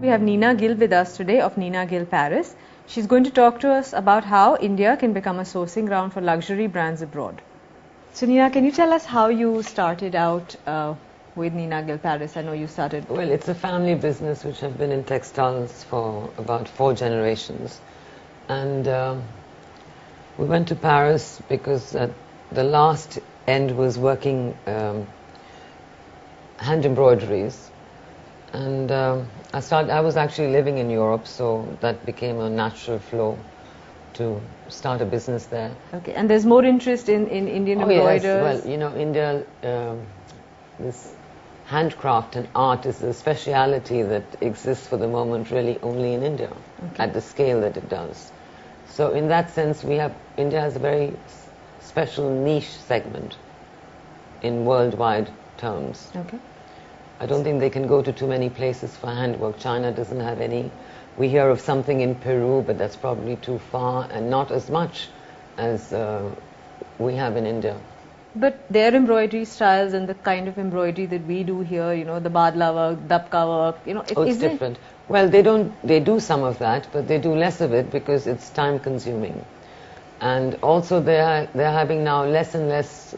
We have Nina Gill with us today of Nina Gill Paris. She's going to talk to us about how India can become a sourcing ground for luxury brands abroad. So Nina, can you tell us how you started out with Nina Gill Paris? I know you started... Well, it's a family business which have been in textiles for about 4 generations. And we went to Paris because the last end was working hand embroideries. And I was actually living in Europe, so that became a natural flow to start a business there. Okay, and there's more interest in Indian embroiders? Yes. Well, you know, India, this handcraft and art is a speciality that exists for the moment really only in India, at the scale that it does. So in that sense, India has a very special niche segment in worldwide terms. Okay. I don't think they can go to too many places for handwork. China doesn't have any. We hear of something in Peru, but that's probably too far and not as much as we have in India. But their embroidery styles and the kind of embroidery that we do here, you know, the badla work, dabka work, you know, it's different. Well, they do some of that, but they do less of it because it's time consuming. And also they're having now less and less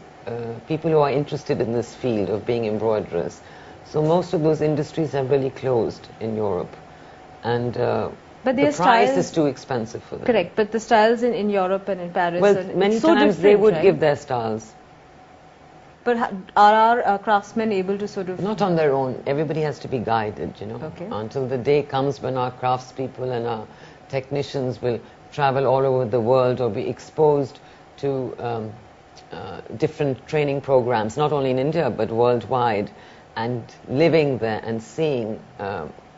people who are interested in this field of being embroiderers. So most of those industries have really closed in Europe. And but the price is too expensive for them. Correct, but the styles in Europe and in Paris... Well, many times they would give their styles. But are our craftsmen able to sort of... Not on their own. Everybody has to be guided, you know. Okay. Until the day comes when our craftspeople and our technicians will travel all over the world or be exposed to different training programs, not only in India but worldwide, and living there and seeing,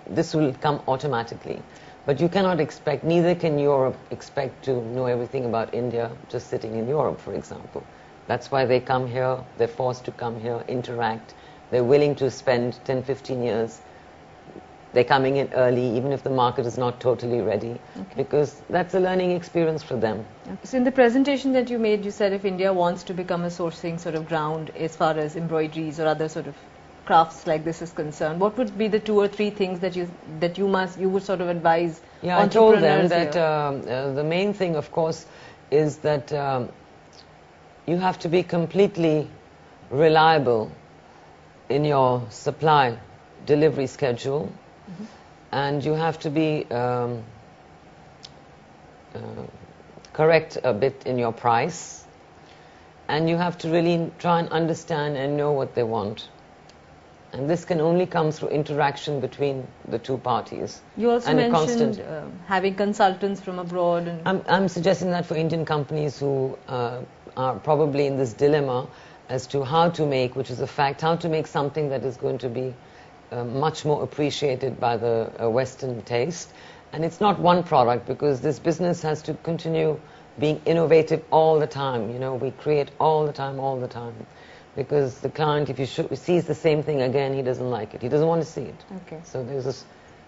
this will come automatically. But you cannot expect, neither can Europe expect to know everything about India just sitting in Europe, for example. That's why they come here, they're forced to come here, interact. They're willing to spend 10, 15 years. They're coming in early, even if the market is not totally ready, because that's a learning experience for them. Okay. So in the presentation that you made, you said if India wants to become a sourcing sort of ground as far as embroideries or other sort of crafts like this is concerned, what would be the 2 or 3 things that you would sort of advise I told them that the main thing, of course, is that you have to be completely reliable in your supply delivery schedule, and you have to be correct a bit in your price, and you have to really try and understand and know what they want. And this can only come through interaction between the 2 parties. You also mentioned having consultants from abroad. And I'm suggesting that for Indian companies who are probably in this dilemma as to how to make, which is a fact, how to make something that is going to be much more appreciated by the Western taste. And it's not one product, because this business has to continue being innovative all the time. You know, we create all the time. Because the client, if he sees the same thing again, he doesn't like it. He doesn't want to see it. Okay. So there's a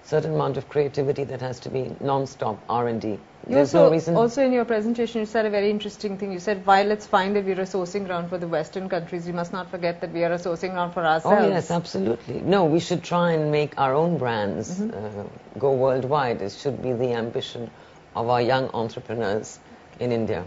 certain amount of creativity that has to be non-stop R&D. There's no reason. Also in your presentation, you said a very interesting thing. You said, while it's fine that we're a sourcing ground for the Western countries, we must not forget that we are a sourcing ground for ourselves. Oh yes, absolutely. No, we should try and make our own brands go worldwide. It should be the ambition of our young entrepreneurs in India.